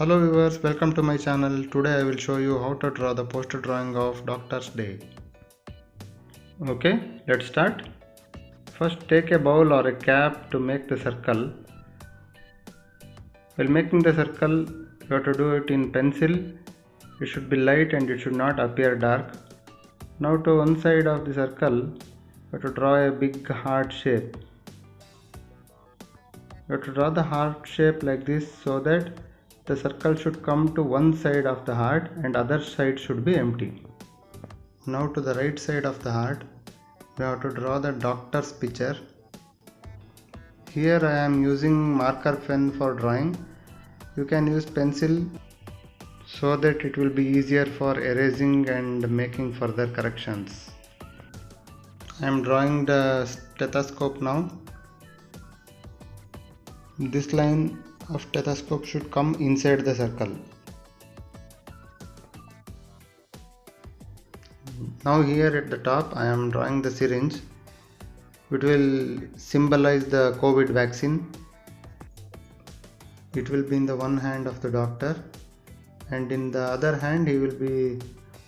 Hello viewers, welcome to my channel. Today I will show you how to draw the poster drawing of Doctor's Day. Okay, let's start. First take a bowl or a cap to make the circle. While making the circle, you have to do it in pencil. It should be light and it should not appear dark. Now to one side of the circle, you have to draw a big heart shape. You have to draw the heart shape like this so that the circle should come to one side of the heart and other side should be empty. Now to the right side of the heart, we have to draw the doctor's picture. Here I am using marker pen for drawing. You can use pencil so that it will be easier for erasing and making further corrections. I am drawing the stethoscope now. This line of stethoscope should come inside the circle. Now here at the top I am drawing the syringe. It will symbolize the COVID vaccine. It will be in the one hand of the doctor and in the other hand he will be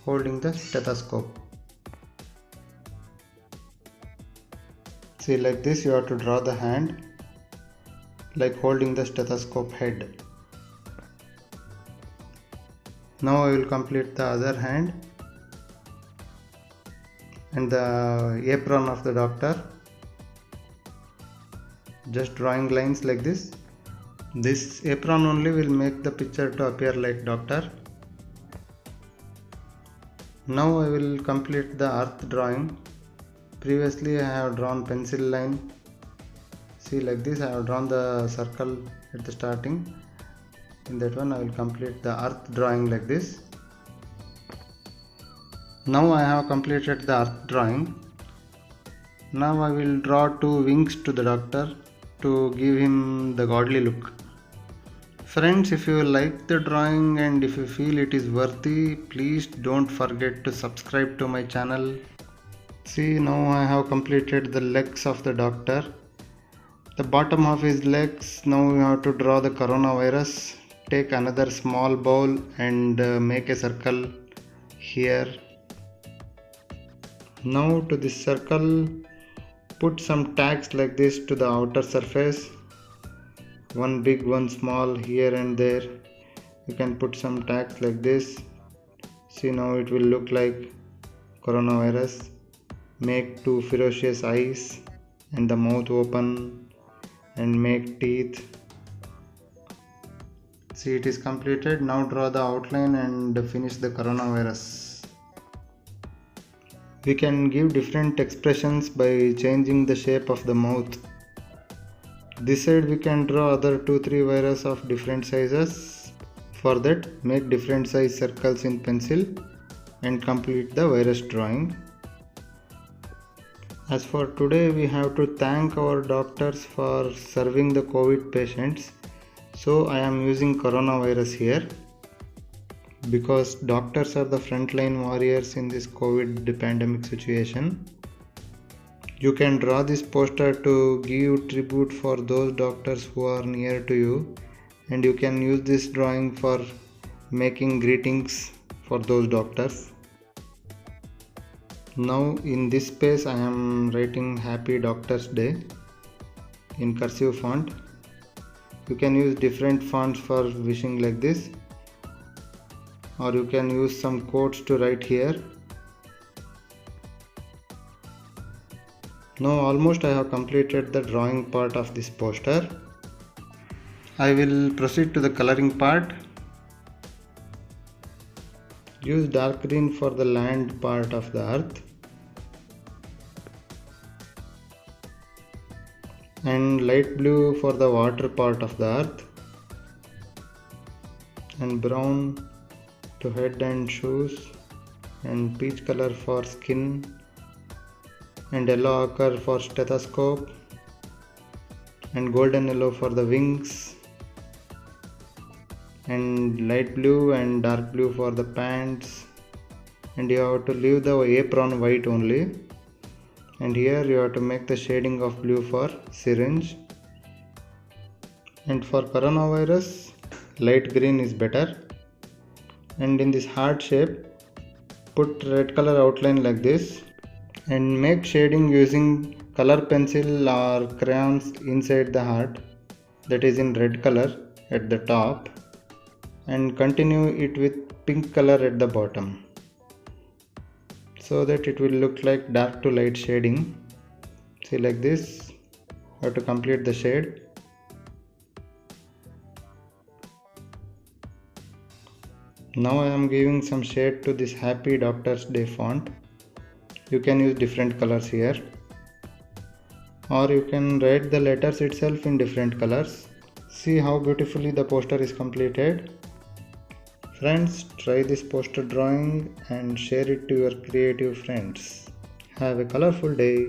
holding the stethoscope. See, like this you have to draw the hand like holding the stethoscope head. Now I will complete the other hand and the apron of the doctor. Just drawing lines like this. This apron only will make the picture to appear like doctor. Now I will complete the earth drawing. Previously I have drawn pencil line. See, like this I have drawn the circle at the starting. In that one I will complete the earth drawing like this. Now I have completed the earth drawing. Now I will draw two wings to the doctor to give him the godly look. Friends, if you like the drawing and if you feel it is worthy, please don't forget to subscribe to my channel. See, now I have completed the legs of the doctor. The bottom of his legs, now we have to draw the coronavirus. Take another small bowl and make a circle here. Now to this circle, put some tags like this to the outer surface. One big, one small here and there. You can put some tags like this. See, now it will look like coronavirus. Make two ferocious eyes and the mouth open and make teeth. See, it is completed. Now draw the outline and finish the coronavirus. We can give different expressions by changing the shape of the mouth. This side we can draw other 2-3 virus of different sizes. For that, make different size circles in pencil and complete the virus drawing. As for today, we have to thank our doctors for serving the COVID patients. So I am using coronavirus here because doctors are the frontline warriors in this COVID pandemic situation. You can draw this poster to give tribute for those doctors who are near to you, and you can use this drawing for making greetings for those doctors. Now in this space I am writing Happy Doctor's Day in cursive font. You can use different fonts for wishing like this, or you can use some quotes to write here. Now almost I have completed the drawing part of this poster. I will proceed to the coloring part. Use dark green for the land part of the earth and light blue for the water part of the earth and brown to head and shoes and peach color for skin and yellow ochre for stethoscope and golden yellow for the wings and light blue and dark blue for the pants, and you have to leave the apron white only, and here you have to make the shading of blue for syringe. And for coronavirus light green is better. And in this heart shape, put red color outline like this and make shading using color pencil or crayons inside the heart, that is in red color at the top, and continue it with pink color at the bottom, so that it will look like dark to light shading. See, like this, how to complete the shade. Now I am giving some shade to this Happy Doctor's Day font. You can use different colors here, or you can write the letters itself in different colors. See how beautifully the poster is completed. Friends, try this poster drawing and share it to your creative friends. Have a colorful day.